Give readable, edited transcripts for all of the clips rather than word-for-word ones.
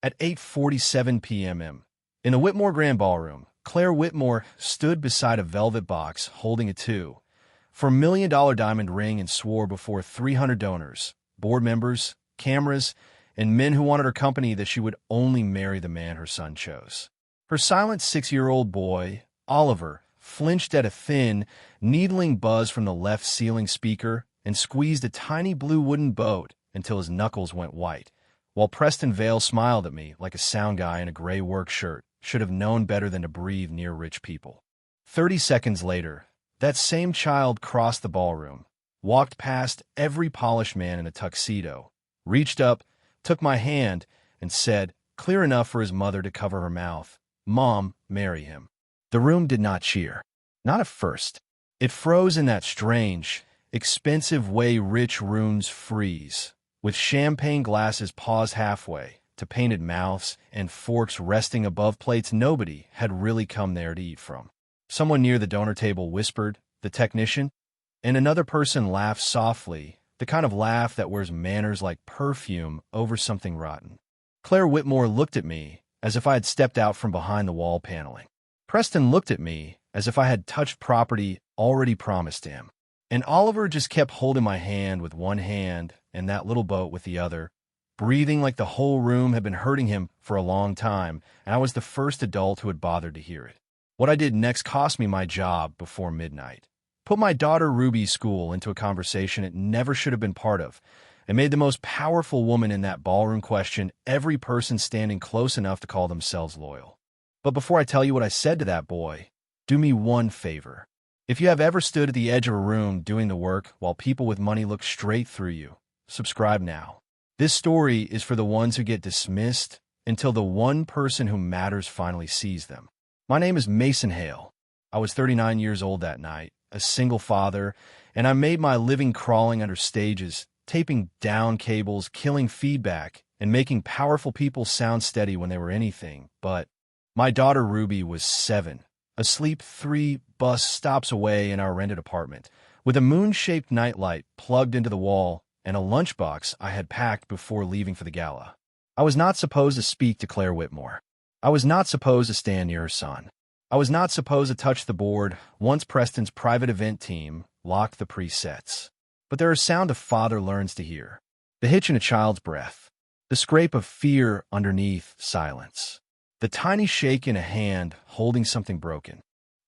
At 8:47 p.m. in the Whitmore Grand Ballroom, Claire Whitmore stood beside a velvet box holding a $2 million diamond ring and swore before 300 donors, board members, cameras, and men who wanted her company that she would only marry the man her son chose. Her silent 6-year-old boy, Oliver, flinched at a thin, needling buzz from the left ceiling speaker and squeezed a tiny blue wooden boat until his knuckles went white, while Preston Vale smiled at me like a sound guy in a gray work shirt should have known better than to breathe near rich people. 30 seconds later, that same child crossed the ballroom, walked past every polished man in a tuxedo, reached up, took my hand, and said, clear enough for his mother to cover her mouth, "Mom, marry him." The room did not cheer. Not at first. It froze in that strange, expensive way rich rooms freeze, with champagne glasses paused halfway, to painted mouths and forks resting above plates nobody had really come there to eat from. Someone near the donor table whispered, "The technician?" And another person laughed softly, the kind of laugh that wears manners like perfume over something rotten. Claire Whitmore looked at me as if I had stepped out from behind the wall paneling. Preston looked at me as if I had touched property already promised to him. And Oliver just kept holding my hand with one hand and that little boat with the other, breathing like the whole room had been hurting him for a long time, and I was the first adult who had bothered to hear it. What I did next cost me my job before midnight. Put my daughter Ruby's school into a conversation it never should have been part of, and made the most powerful woman in that ballroom question every person standing close enough to call themselves loyal. But before I tell you what I said to that boy, do me one favor. If you have ever stood at the edge of a room doing the work while people with money look straight through you, subscribe now. This story is for the ones who get dismissed until the one person who matters finally sees them. My name is Mason Hale. I was 39 years old that night, a single father, and I made my living crawling under stages, taping down cables, killing feedback, and making powerful people sound steady when they were anything. But my daughter Ruby was 7, asleep 3 bus stops away in our rented apartment, with a moon-shaped nightlight plugged into the wall and a lunchbox I had packed before leaving for the gala. I was not supposed to speak to Claire Whitmore. I was not supposed to stand near her son. I was not supposed to touch the board once Preston's private event team locked the presets. But there is sound a father learns to hear, the hitch in a child's breath, the scrape of fear underneath silence, the tiny shake in a hand holding something broken.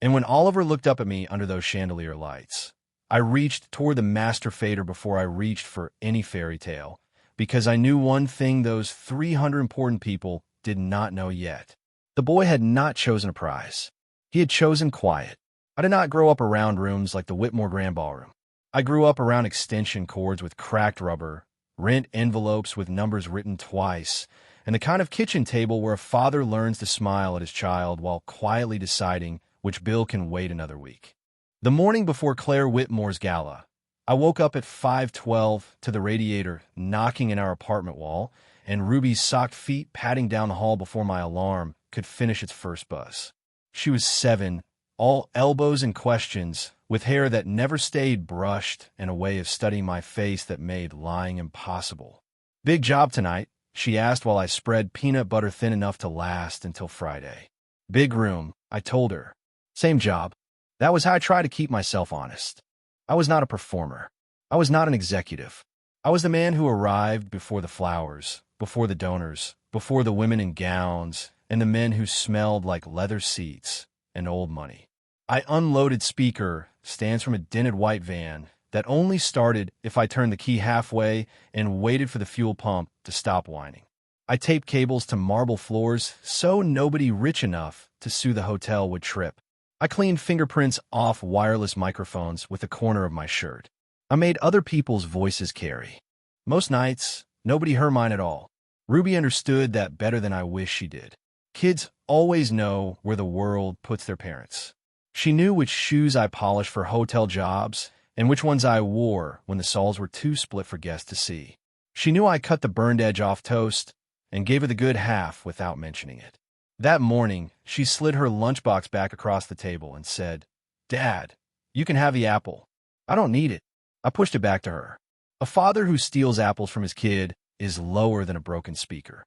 And when Oliver looked up at me under those chandelier lights, I reached toward the master fader before I reached for any fairy tale, because I knew one thing those 300 important people did not know yet. The boy had not chosen a prize. He had chosen quiet. I did not grow up around rooms like the Whitmore Grand Ballroom. I grew up around extension cords with cracked rubber, rent envelopes with numbers written twice, and the kind of kitchen table where a father learns to smile at his child while quietly deciding which bill can wait another week. The morning before Claire Whitmore's gala, I woke up at 5:12 to the radiator knocking in our apartment wall and Ruby's socked feet patting down the hall before my alarm could finish its first buzz. She was 7, all elbows and questions, with hair that never stayed brushed and a way of studying my face that made lying impossible. "Big job tonight?" she asked while I spread peanut butter thin enough to last until Friday. "Big room," I told her. "Same job." That was how I tried to keep myself honest. I was not a performer. I was not an executive. I was the man who arrived before the flowers, before the donors, before the women in gowns, and the men who smelled like leather seats and old money. I unloaded speaker stands from a dented white van that only started if I turned the key halfway and waited for the fuel pump to stop whining. I taped cables to marble floors so nobody rich enough to sue the hotel would trip. I cleaned fingerprints off wireless microphones with the corner of my shirt. I made other people's voices carry. Most nights, nobody heard mine at all. Ruby understood that better than I wish she did. Kids always know where the world puts their parents. She knew which shoes I polished for hotel jobs and which ones I wore when the soles were too split for guests to see. She knew I cut the burned edge off toast and gave her the good half without mentioning it. That morning, she slid her lunchbox back across the table and said, "Dad, you can have the apple." "I don't need it." I pushed it back to her. A father who steals apples from his kid is lower than a broken speaker.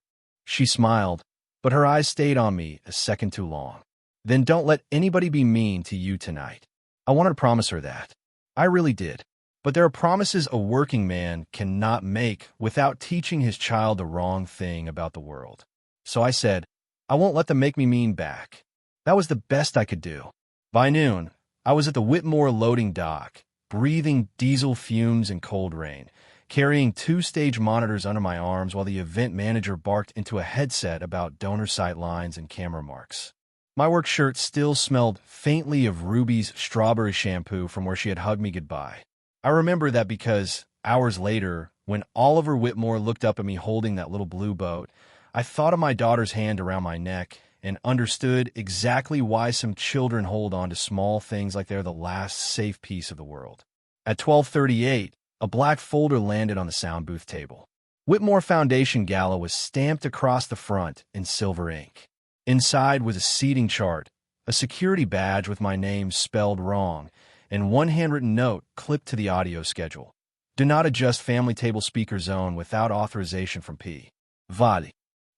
She smiled, but her eyes stayed on me a second too long. Then don't let anybody be mean to you tonight. I wanted to promise her that. I really did. But there are promises a working man cannot make without teaching his child the wrong thing about the world. So I said, I won't let them make me mean back. That was the best I could do. By noon, I was at the Whitmore loading dock, breathing diesel fumes and cold rain, carrying 2 stage monitors under my arms while the event manager barked into a headset about donor sight lines and camera marks. My work shirt still smelled faintly of Ruby's strawberry shampoo from where she had hugged me goodbye. I remember that because, hours later, when Oliver Whitmore looked up at me holding that little blue boat, I thought of my daughter's hand around my neck and understood exactly why some children hold on to small things like they're the last safe piece of the world. At 12:38, a black folder landed on the sound booth table. Whitmore Foundation Gala was stamped across the front in silver ink. Inside was a seating chart, a security badge with my name spelled wrong, and one handwritten note clipped to the audio schedule. Do not adjust family table speaker zone without authorization from P. Vali.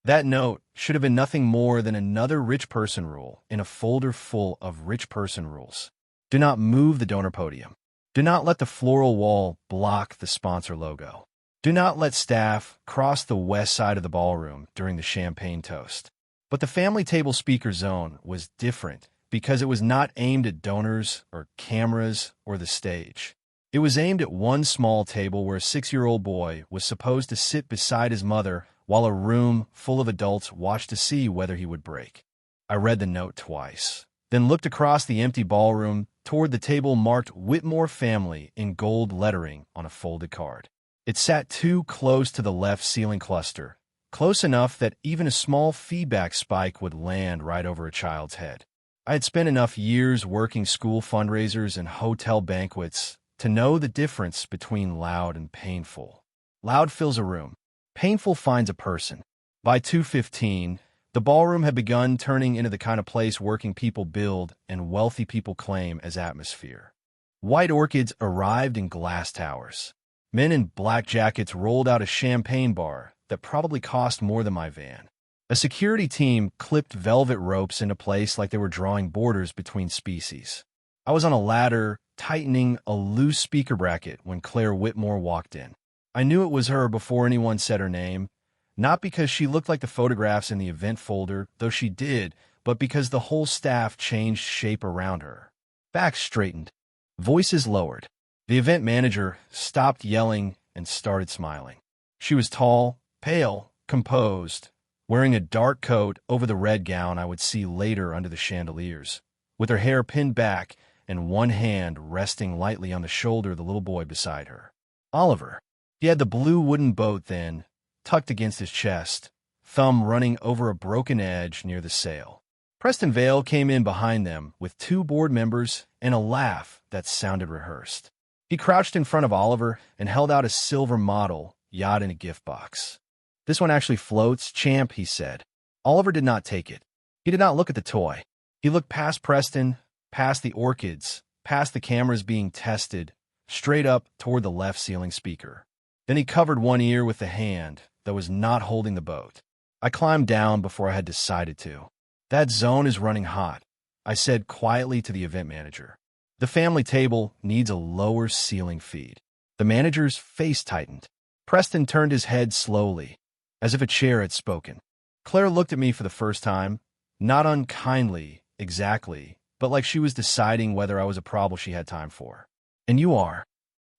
That note should have been nothing more than another rich person rule in a folder full of rich person rules. Do not move the donor podium. Do not let the floral wall block the sponsor logo. Do not let staff cross the west side of the ballroom during the champagne toast. But the family table speaker zone was different because it was not aimed at donors or cameras or the stage. It was aimed at one small table where a 6-year-old boy was supposed to sit beside his mother while a room full of adults watched to see whether he would break. I read the note twice, then looked across the empty ballroom toward the table marked Whitmore Family in gold lettering on a folded card. It sat too close to the left ceiling cluster, close enough that even a small feedback spike would land right over a child's head. I had spent enough years working school fundraisers and hotel banquets to know the difference between loud and painful. Loud fills a room. Painful finds a person. By 2:15, the ballroom had begun turning into the kind of place working people build and wealthy people claim as atmosphere. White orchids arrived in glass towers. Men in black jackets rolled out a champagne bar that probably cost more than my van. A security team clipped velvet ropes into place like they were drawing borders between species. I was on a ladder, tightening a loose speaker bracket when Claire Whitmore walked in. I knew it was her before anyone said her name, not because she looked like the photographs in the event folder, though she did, but because the whole staff changed shape around her. Backs straightened, voices lowered. The event manager stopped yelling and started smiling. She was tall, pale, composed, wearing a dark coat over the red gown I would see later under the chandeliers, with her hair pinned back and one hand resting lightly on the shoulder of the little boy beside her. Oliver. He had the blue wooden boat then, tucked against his chest, thumb running over a broken edge near the sail. Preston Vale came in behind them with 2 board members and a laugh that sounded rehearsed. He crouched in front of Oliver and held out a silver model yacht in a gift box. This one actually floats, champ, he said. Oliver did not take it. He did not look at the toy. He looked past Preston, past the orchids, past the cameras being tested, straight up toward the left ceiling speaker. Then he covered one ear with the hand that was not holding the boat. I climbed down before I had decided to. That zone is running hot, I said quietly to the event manager. The family table needs a lower ceiling feed. The manager's face tightened. Preston turned his head slowly, as if a chair had spoken. Claire looked at me for the first time, not unkindly, exactly, but like she was deciding whether I was a problem she had time for. And you are?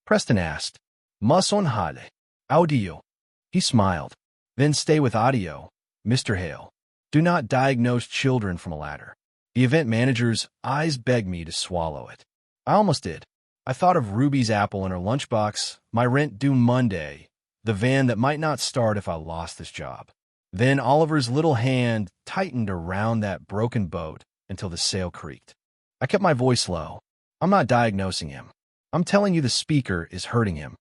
Preston asked. Mas on hale. Audio. He smiled. Then stay with audio, Mr. Hale. Do not diagnose children from a ladder. The event manager's eyes begged me to swallow it. I almost did. I thought of Ruby's apple in her lunchbox, my rent due Monday, the van that might not start if I lost this job. Then Oliver's little hand tightened around that broken boat until the sail creaked. I kept my voice low. I'm not diagnosing him. I'm telling you the speaker is hurting him.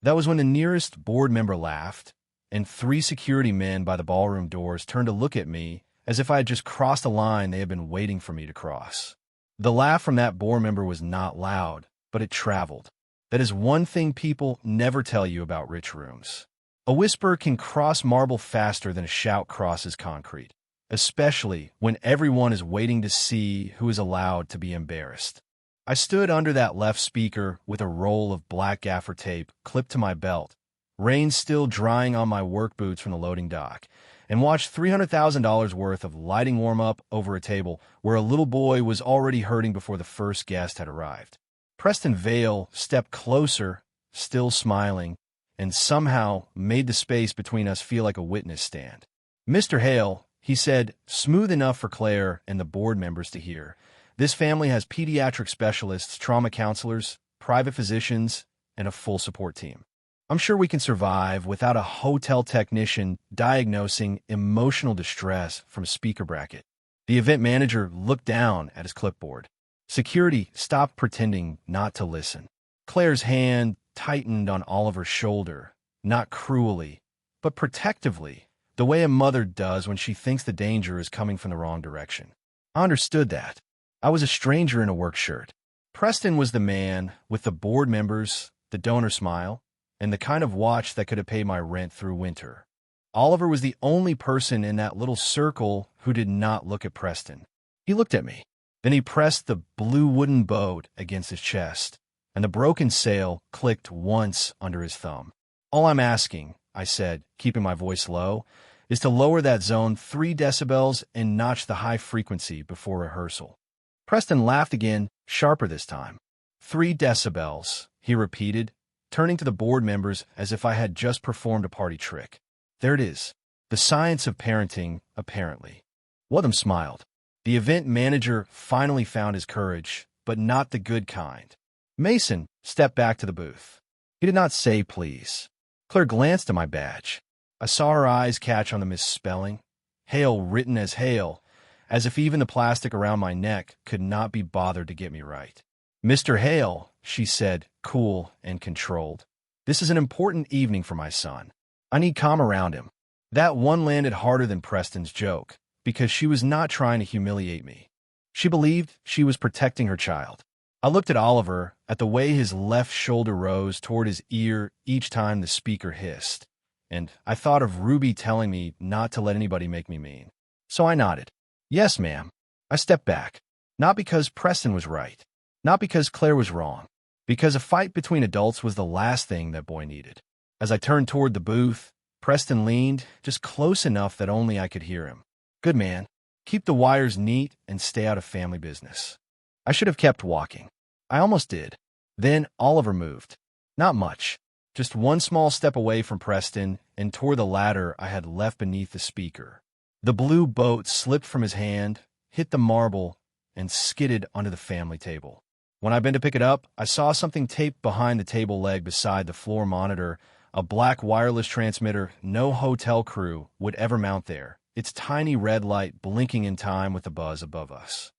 That was when the nearest board member laughed, and 3 security men by the ballroom doors turned to look at me as if I had just crossed a line they had been waiting for me to cross. The laugh from that board member was not loud, but it traveled. That is one thing people never tell you about rich rooms. A whisper can cross marble faster than a shout crosses concrete, especially when everyone is waiting to see who is allowed to be embarrassed. I stood under that left speaker with a roll of black gaffer tape clipped to my belt, rain still drying on my work boots from the loading dock, and watched $300,000 worth of lighting warm up over a table where a little boy was already hurting before the first guest had arrived. Preston Vale stepped closer, still smiling, and somehow made the space between us feel like a witness stand. "Mr. Hale," he said, smooth enough for Claire and the board members to hear, "this family has pediatric specialists, trauma counselors, private physicians, and a full support team. I'm sure we can survive without a hotel technician diagnosing emotional distress from a speaker bracket." The event manager looked down at his clipboard. Security stopped pretending not to listen. Claire's hand tightened on Oliver's shoulder, not cruelly, but protectively, the way a mother does when she thinks the danger is coming from the wrong direction. I understood that. I was a stranger in a work shirt. Preston was the man with the board members, the donor smile, and the kind of watch that could have paid my rent through winter. Oliver was the only person in that little circle who did not look at Preston. He looked at me. Then he pressed the blue wooden boat against his chest, and the broken sail clicked once under his thumb. "All I'm asking," I said, keeping my voice low, "is to lower that zone 3 decibels and notch the high frequency before rehearsal." Preston laughed again, sharper this time. 3 decibels, he repeated, turning to the board members as if I had just performed a party trick. "There it is. The science of parenting, apparently." One of them smiled. The event manager finally found his courage, but not the good kind. Mason stepped back to the booth. He did not say please. Claire glanced at my badge. I saw her eyes catch on the misspelling. Hale written as Hale, as if even the plastic around my neck could not be bothered to get me right. "Mr. Hale," she said, cool and controlled. "This is an important evening for my son. I need calm around him." That one landed harder than Preston's joke, because she was not trying to humiliate me. She believed she was protecting her child. I looked at Oliver, at the way his left shoulder rose toward his ear each time the speaker hissed, and I thought of Ruby telling me not to let anybody make me mean. So I nodded. "Yes, ma'am." I stepped back, not because Preston was right, not because Claire was wrong, because a fight between adults was the last thing that boy needed. As I turned toward the booth, Preston leaned, just close enough that only I could hear him. "Good man. Keep the wires neat and stay out of family business." I should have kept walking. I almost did. Then Oliver moved. Not much. Just one small step away from Preston and toward the ladder I had left beneath the speaker. The blue boat slipped from his hand, hit the marble, and skidded onto the family table. When I bent to pick it up, I saw something taped behind the table leg beside the floor monitor, a black wireless transmitter no hotel crew would ever mount there, its tiny red light blinking in time with the buzz above us.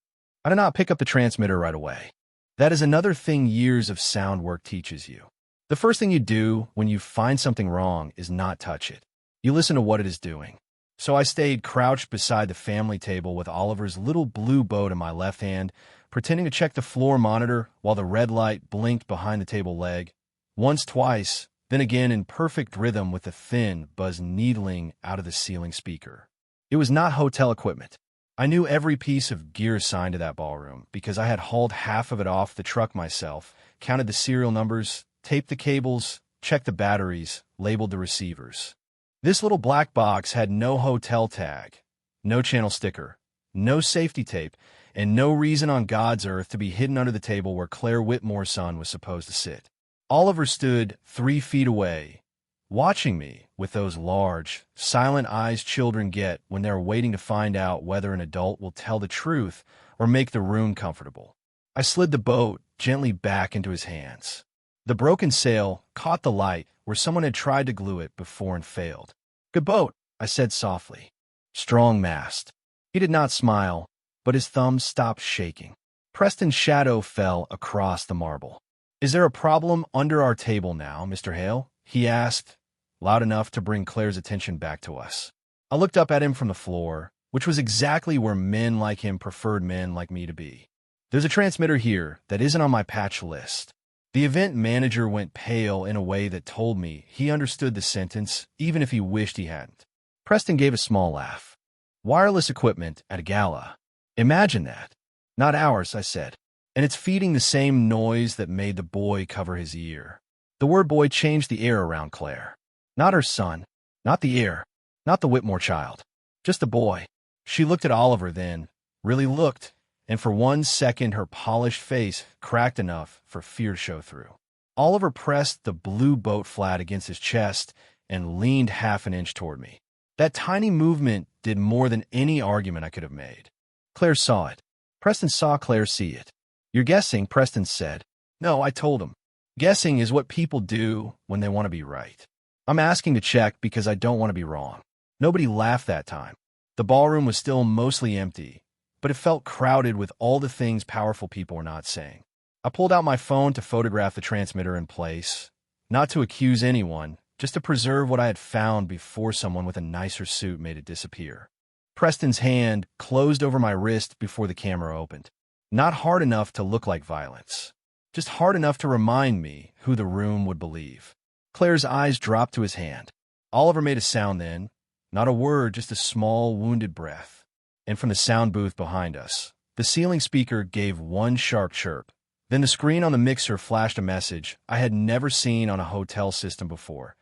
I did not pick up the transmitter right away. That is another thing years of sound work teaches you. The first thing you do when you find something wrong is not touch it. You listen to what it is doing. So I stayed crouched beside the family table with Oliver's little blue boat in my left hand, pretending to check the floor monitor while the red light blinked behind the table leg. Once, twice, then again in perfect rhythm with the thin buzz needling out of the ceiling speaker. It was not hotel equipment. I knew every piece of gear assigned to that ballroom because I had hauled half of it off the truck myself, counted the serial numbers, taped the cables, checked the batteries, labeled the receivers. This little black box had no hotel tag, no channel sticker, no safety tape, and no reason on God's earth to be hidden under the table where Claire Whitmore's son was supposed to sit. Oliver stood 3 feet away, watching me with those large, silent eyes children get when they're waiting to find out whether an adult will tell the truth or make the room comfortable. I slid the boat gently back into his hands. The broken sail caught the light where someone had tried to glue it before and failed. "Good boat," I said softly. "Strong mast." He did not smile, but his thumbs stopped shaking. Preston's shadow fell across the marble. "Is there a problem under our table now, Mr. Hale?" he asked, loud enough to bring Claire's attention back to us. I looked up at him from the floor, which was exactly where men like him preferred men like me to be. "There's a transmitter here that isn't on my patch list." The event manager went pale in a way that told me he understood the sentence, even if he wished he hadn't. Preston gave a small laugh. Wireless equipment at a gala. Imagine that. Not ours, I said. And it's feeding the same noise that made the boy cover his ear. The word boy changed the air around Claire. Not her son, not the heir, not the Whitmore child. Just a boy. She looked at Oliver then, really looked, and for 1 second her polished face cracked enough for fear to show through. Oliver pressed the blue boat flat against his chest and leaned half an inch toward me. That tiny movement did more than any argument I could have made. Claire saw it. Preston saw Claire see it. You're guessing, Preston said. No, I told him. Guessing is what people do when they want to be right. I'm asking to check because I don't want to be wrong. Nobody laughed that time. The ballroom was still mostly empty, but it felt crowded with all the things powerful people were not saying. I pulled out my phone to photograph the transmitter in place, not to accuse anyone, just to preserve what I had found before someone with a nicer suit made it disappear. Preston's hand closed over my wrist before the camera opened. Not hard enough to look like violence, just hard enough to remind me who the room would believe. Claire's eyes dropped to his hand. Oliver made a sound then, not a word, just a small, wounded breath. And from the sound booth behind us, the ceiling speaker gave one sharp chirp. Then the screen on the mixer flashed a message I had never seen on a hotel system before.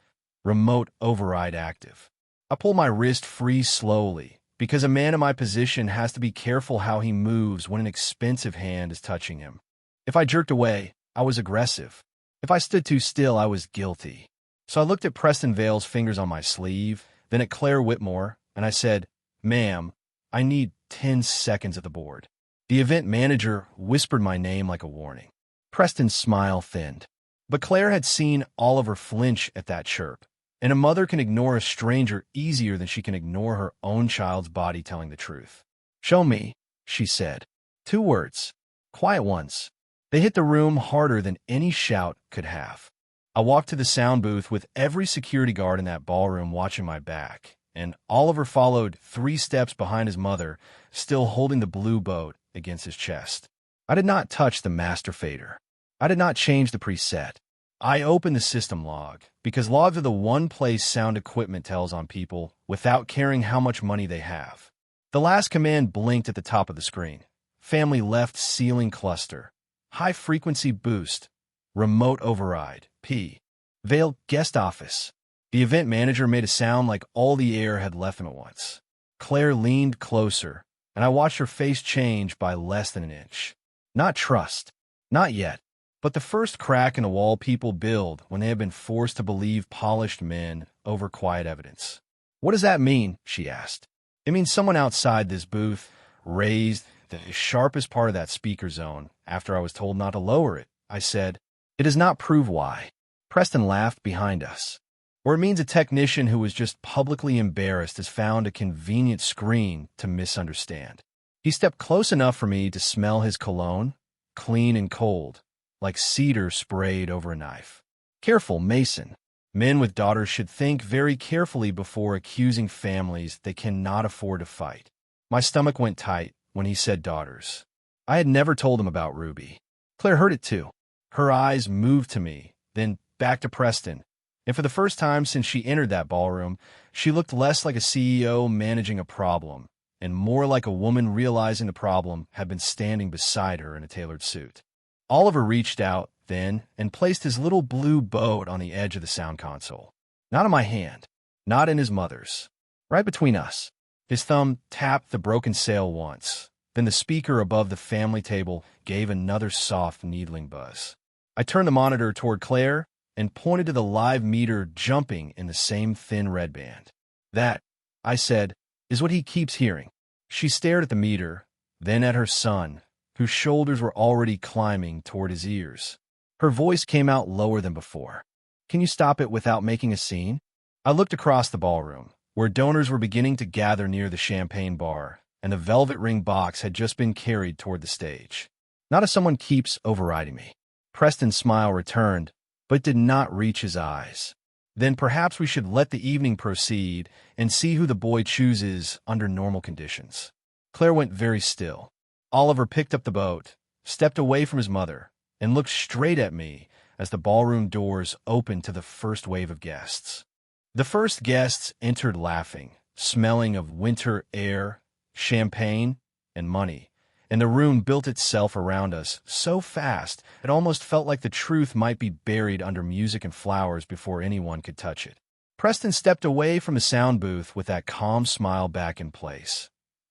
Remote override active. I pull my wrist free slowly, because a man in my position has to be careful how he moves when an expensive hand is touching him. If I jerked away, I was aggressive. If I stood too still, I was guilty. So I looked at Preston Vale's fingers on my sleeve, then at Claire Whitmore, and I said, Ma'am, I need 10 seconds at the board. The event manager whispered my name like a warning. Preston's smile thinned. But Claire had seen Oliver flinch at that chirp, and a mother can ignore a stranger easier than she can ignore her own child's body telling the truth. Show me, she said. 2 words. Quiet ones. They hit the room harder than any shout could have. I walked to the sound booth with every security guard in that ballroom watching my back, and Oliver followed 3 steps behind his mother, still holding the blue boat against his chest. I did not touch the master fader. I did not change the preset. I opened the system log, because logs are the one place sound equipment tells on people without caring how much money they have. The last command blinked at the top of the screen. Family left ceiling cluster. High frequency boost. Remote override. P. Vale guest office. The event manager made a sound like all the air had left him at once. Claire leaned closer, and I watched her face change by less than an inch. Not trust. Not yet. But the first crack in the wall people build when they have been forced to believe polished men over quiet evidence. What does that mean? She asked. It means someone outside this booth raised the sharpest part of that speaker zone after I was told not to lower it. I said, it does not prove why. Preston laughed behind us. Or it means a technician who was just publicly embarrassed has found a convenient screen to misunderstand. He stepped close enough for me to smell his cologne, clean and cold, like cedar sprayed over a knife. Careful, Mason. Men with daughters should think very carefully before accusing families they cannot afford to fight. My stomach went tight when he said daughters. I had never told him about Ruby. Claire heard it too. Her eyes moved to me, then back to Preston. And for the first time since she entered that ballroom, she looked less like a CEO managing a problem, and more like a woman realizing the problem had been standing beside her in a tailored suit. Oliver reached out then and placed his little blue boat on the edge of the sound console. Not in my hand, not in his mother's. Right between us. His thumb tapped the broken sail once. Then the speaker above the family table gave another soft, needling buzz. I turned the monitor toward Claire and pointed to the live meter jumping in the same thin red band. That, I said, is what he keeps hearing. She stared at the meter, then at her son, whose shoulders were already climbing toward his ears. Her voice came out lower than before. Can you stop it without making a scene? I looked across the ballroom, where donors were beginning to gather near the champagne bar, and the velvet ring box had just been carried toward the stage. Not as someone keeps overriding me. Preston's smile returned, but did not reach his eyes. Then perhaps we should let the evening proceed and see who the boy chooses under normal conditions. Claire went very still. Oliver picked up the boat, stepped away from his mother, and looked straight at me, as the ballroom doors opened to the first wave of guests. The first guests entered laughing, smelling of winter air, champagne, and money, and the room built itself around us so fast it almost felt like the truth might be buried under music and flowers before anyone could touch it. Preston stepped away from the sound booth with that calm smile back in place,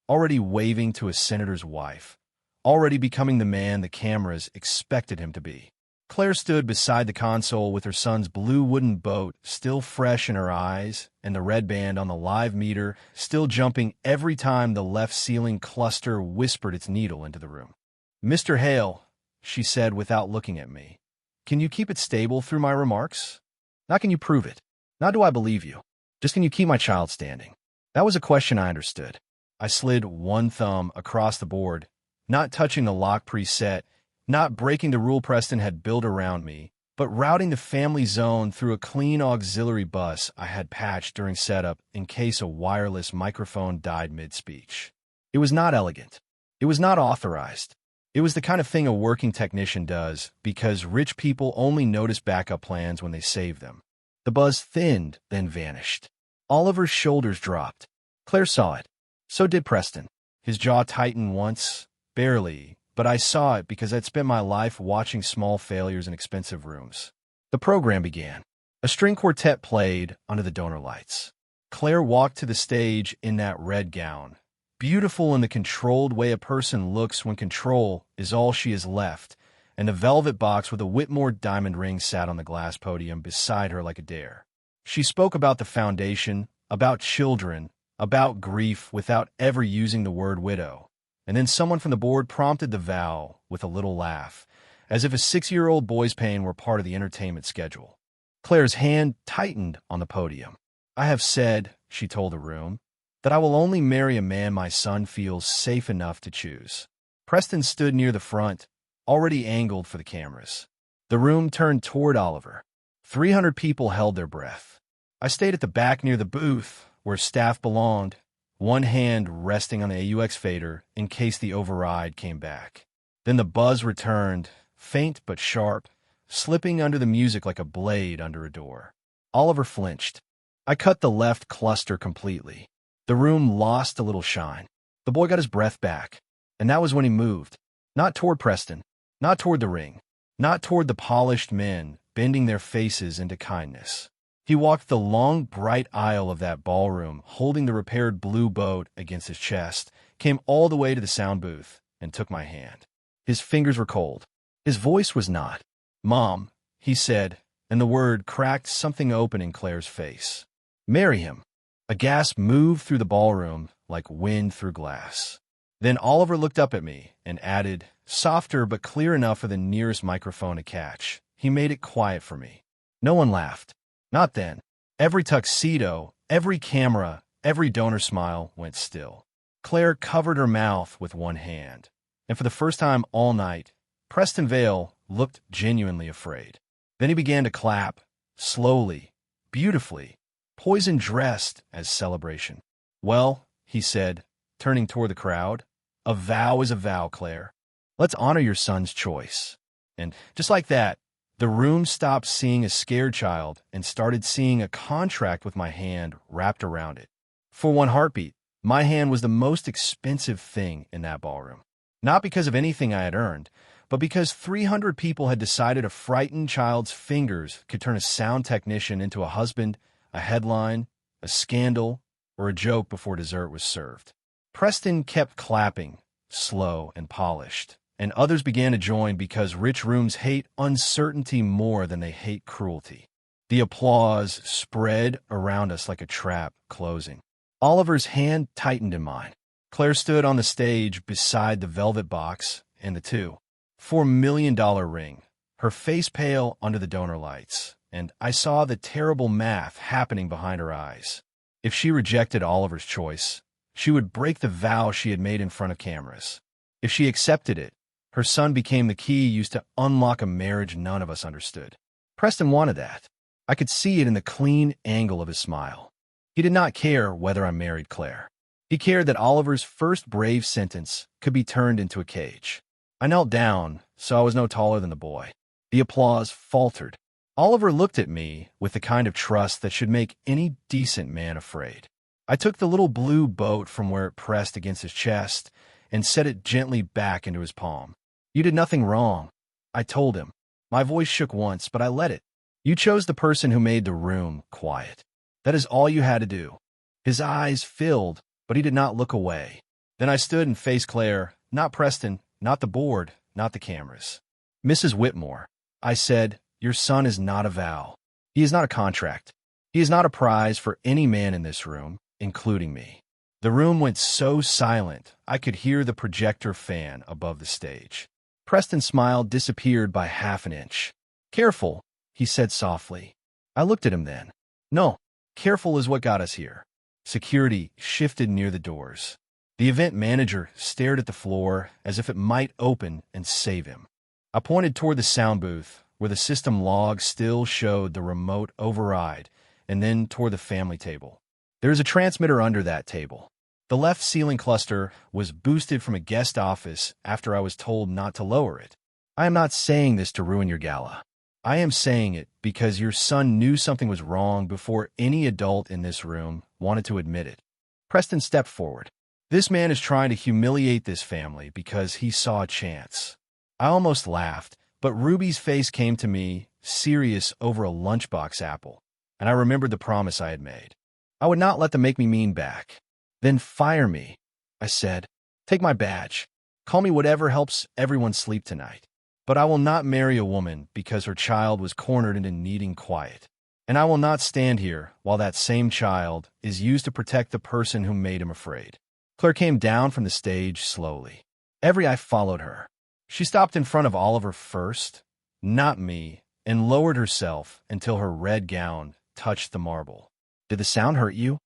already waving to a senator's wife, already becoming the man the cameras expected him to be. Claire stood beside the console with her son's blue wooden boat still fresh in her eyes and the red band on the live meter still jumping every time the left ceiling cluster whispered its needle into the room. "Mr. Hale," she said without looking at me, "can you keep it stable through my remarks? Not can you prove it. Not do I believe you. Just can you keep my child standing?" That was a question I understood. I slid one thumb across the board, not touching the lock preset, not breaking the rule Preston had built around me, but routing the family zone through a clean auxiliary bus I had patched during setup in case a wireless microphone died mid-speech. It was not elegant. It was not authorized. It was the kind of thing a working technician does because rich people only notice backup plans when they save them. The buzz thinned, then vanished. Oliver's shoulders dropped. Claire saw it. So did Preston. His jaw tightened once, barely, but I saw it because I'd spent my life watching small failures in expensive rooms. The program began. A string quartet played under the donor lights. Claire walked to the stage in that red gown, beautiful in the controlled way a person looks when control is all she has left, and the velvet box with a Whitmore diamond ring sat on the glass podium beside her like a dare. She spoke about the foundation, about children, about grief without ever using the word widow. And then someone from the board prompted the vow with a little laugh, as if a 6-year-old boy's pain were part of the entertainment schedule. Claire's hand tightened on the podium. "I have said," she told the room, "that I will only marry a man my son feels safe enough to choose." Preston stood near the front, already angled for the cameras. The room turned toward Oliver. 300 people held their breath. I stayed at the back near the booth, where staff belonged, one hand resting on the AUX fader in case the override came back. Then the buzz returned, faint but sharp, slipping under the music like a blade under a door. Oliver flinched. I cut the left cluster completely. The room lost a little shine. The boy got his breath back, and that was when he moved. Not toward Preston, not toward the ring, not toward the polished men bending their faces into kindness. He walked the long, bright aisle of that ballroom, holding the repaired blue boat against his chest, came all the way to the sound booth, and took my hand. His fingers were cold. His voice was not. "Mom," he said, and the word cracked something open in Claire's face. "Marry him." A gasp moved through the ballroom like wind through glass. Then Oliver looked up at me and added, softer but clear enough for the nearest microphone to catch. He made it quiet for me. No one laughed. Not then. Every tuxedo, every camera, every donor smile went still. Claire covered her mouth with one hand, and for the first time all night, Preston Vale looked genuinely afraid. Then he began to clap, slowly, beautifully, poison-dressed as celebration. "Well," he said, turning toward the crowd, "a vow is a vow, Claire. Let's honor your son's choice." And just like that, the room stopped seeing a scared child and started seeing a contract with my hand wrapped around it. For one heartbeat, my hand was the most expensive thing in that ballroom. Not because of anything I had earned, but because 300 people had decided a frightened child's fingers could turn a sound technician into a husband, a headline, a scandal, or a joke before dessert was served. Preston kept clapping, slow and polished, and others began to join because rich rooms hate uncertainty more than they hate cruelty. The applause spread around us like a trap closing. Oliver's hand tightened in mine. Claire stood on the stage beside the velvet box and the $2.4 million ring, her face pale under the donor lights, and I saw the terrible math happening behind her eyes. If she rejected Oliver's choice, she would break the vow she had made in front of cameras. If she accepted it, her son became the key used to unlock a marriage none of us understood. Preston wanted that. I could see it in the clean angle of his smile. He did not care whether I married Claire. He cared that Oliver's first brave sentence could be turned into a cage. I knelt down, so I was no taller than the boy. The applause faltered. Oliver looked at me with the kind of trust that should make any decent man afraid. I took the little blue boat from where it pressed against his chest and set it gently back into his palm. You did nothing wrong, I told him. My voice shook once, but I let it. You chose the person who made the room quiet. That is all you had to do. His eyes filled, but he did not look away. Then I stood and faced Claire, not Preston, not the board, not the cameras. Mrs. Whitmore, I said, your son is not a vow. He is not a contract. He is not a prize for any man in this room, including me. The room went so silent, I could hear the projector fan above the stage. Preston's smile disappeared by half an inch. Careful, he said softly. I looked at him then. No, careful is what got us here. Security shifted near the doors. The event manager stared at the floor as if it might open and save him. I pointed toward the sound booth, where the system log still showed the remote override, and then toward the family table. There is a transmitter under that table. The left ceiling cluster was boosted from a guest office after I was told not to lower it. I am not saying this to ruin your gala. I am saying it because your son knew something was wrong before any adult in this room wanted to admit it. Preston stepped forward. This man is trying to humiliate this family because he saw a chance. I almost laughed, but Ruby's face came to me, serious over a lunchbox apple, and I remembered the promise I had made. I would not let them make me mean back. Then fire me, I said. Take my badge. Call me whatever helps everyone sleep tonight. But I will not marry a woman because her child was cornered into needing quiet. And I will not stand here while that same child is used to protect the person who made him afraid. Claire came down from the stage slowly. Every eye followed her. She stopped in front of Oliver first, not me, and lowered herself until her red gown touched the marble. Did the sound hurt you?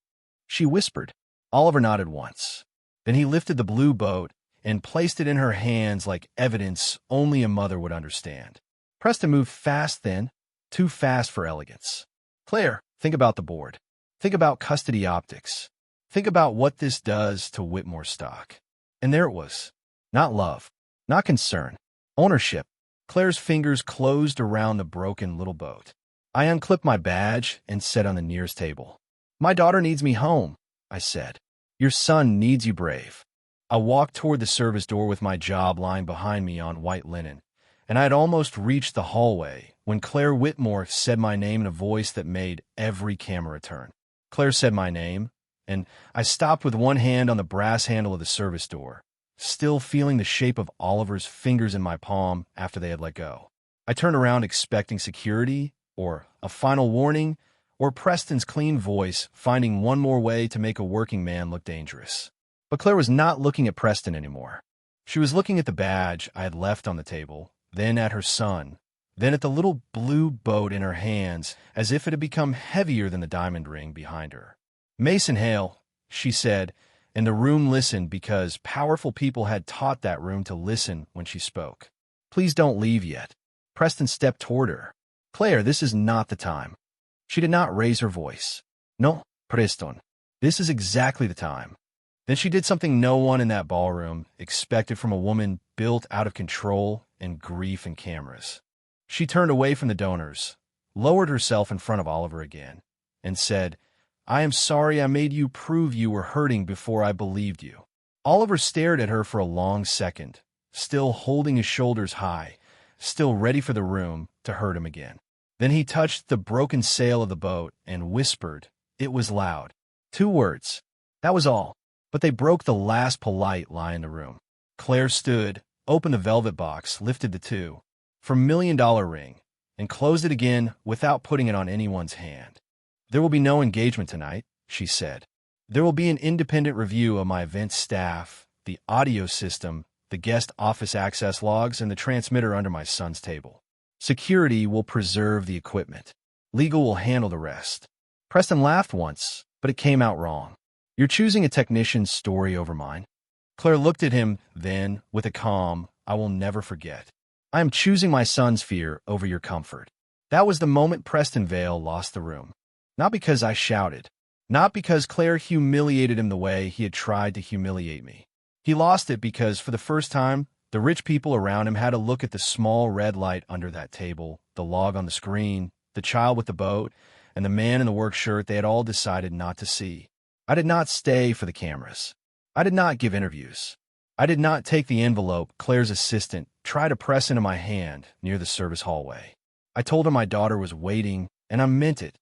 She whispered. Oliver nodded once. Then he lifted the blue boat and placed it in her hands like evidence only a mother would understand. Preston moved fast then, too fast for elegance. Claire, think about the board. Think about custody optics. Think about what this does to Whitmore stock. And there it was. Not love. Not concern. Ownership. Claire's fingers closed around the broken little boat. I unclipped my badge and sat on the nearest table. My daughter needs me home, I said. Your son needs you brave. I walked toward the service door with my job lying behind me on white linen, and I had almost reached the hallway when Claire Whitmore said my name in a voice that made every camera turn. Claire said my name, and I stopped with one hand on the brass handle of the service door, still feeling the shape of Oliver's fingers in my palm after they had let go. I turned around expecting security, or a final warning, or Preston's clean voice finding one more way to make a working man look dangerous. But Claire was not looking at Preston anymore. She was looking at the badge I had left on the table, then at her son, then at the little blue boat in her hands as if it had become heavier than the diamond ring behind her. Mason Hale, she said, and the room listened because powerful people had taught that room to listen when she spoke. Please don't leave yet. Preston stepped toward her. Claire, this is not the time. She did not raise her voice. No, Preston. This is exactly the time. Then she did something no one in that ballroom expected from a woman built out of control and grief and cameras. She turned away from the donors, lowered herself in front of Oliver again, and said, I am sorry I made you prove you were hurting before I believed you. Oliver stared at her for a long second, still holding his shoulders high, still ready for the room to hurt him again. Then he touched the broken sail of the boat and whispered. It was loud. 2 words. That was all. But they broke the last polite lie in the room. Claire stood, opened the velvet box, lifted the 2 for $1 million ring, and closed it again without putting it on anyone's hand. There will be no engagement tonight, she said. There will be an independent review of my event staff, the audio system, the guest office access logs, and the transmitter under my son's table. Security will preserve the equipment. Legal will handle the rest. Preston laughed once, but it came out wrong. You're choosing a technician's story over mine. Claire looked at him then with a calm I will never forget. I am choosing my son's fear over your comfort. That was the moment Preston Vale lost the room. Not because I shouted. Not because Claire humiliated him the way he had tried to humiliate me. He lost it because, for the first time, The rich people around him had to look at the small red light under that table, the log on the screen, the child with the boat, and the man in the work shirt they had all decided not to see. I did not stay for the cameras. I did not give interviews. I did not take the envelope Claire's assistant tried to press into my hand near the service hallway. I told her my daughter was waiting, and I meant it.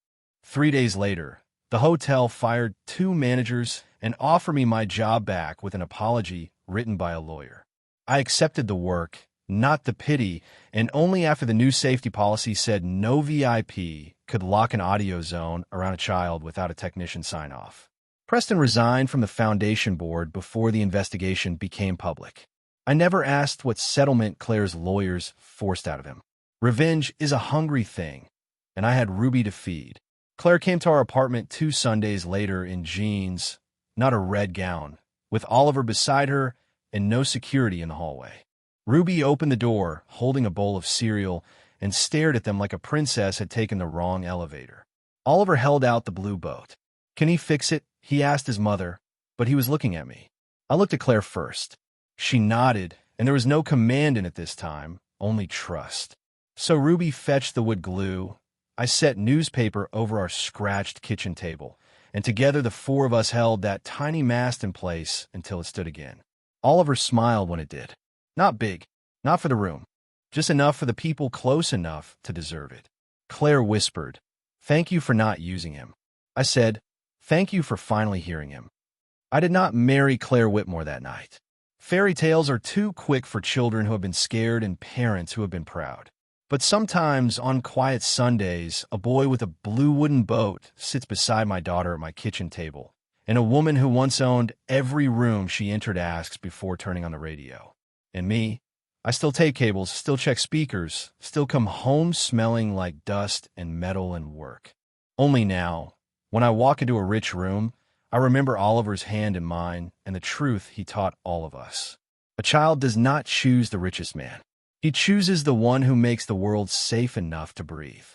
3 days later, the hotel fired 2 managers and offered me my job back with an apology written by a lawyer. I accepted the work, not the pity, and only after the new safety policy said no VIP could lock an audio zone around a child without a technician sign-off. Preston resigned from the foundation board before the investigation became public. I never asked what settlement Claire's lawyers forced out of him. Revenge is a hungry thing, and I had Ruby to feed. Claire came to our apartment 2 Sundays later in jeans, not a red gown, with Oliver beside her and no security in the hallway. Ruby opened the door, holding a bowl of cereal, and stared at them like a princess had taken the wrong elevator. Oliver held out the blue boat. "Can he fix it?" he asked his mother, but he was looking at me. I looked at Claire first. She nodded, and there was no command in it this time, only trust. So Ruby fetched the wood glue. I set newspaper over our scratched kitchen table, and together the 4 of us held that tiny mast in place until it stood again. Oliver smiled when it did. Not big, not for the room, just enough for the people close enough to deserve it. Claire whispered, "Thank you for not using him." I said, "Thank you for finally hearing him." I did not marry Claire Whitmore that night. Fairy tales are too quick for children who have been scared and parents who have been proud. But sometimes, on quiet Sundays, a boy with a blue wooden boat sits beside my daughter at my kitchen table, and a woman who once owned every room she entered asks before turning on the radio. And me, I still tape cables, still check speakers, still come home smelling like dust and metal and work. Only now, when I walk into a rich room, I remember Oliver's hand in mine and the truth he taught all of us. A child does not choose the richest man. He chooses the one who makes the world safe enough to breathe.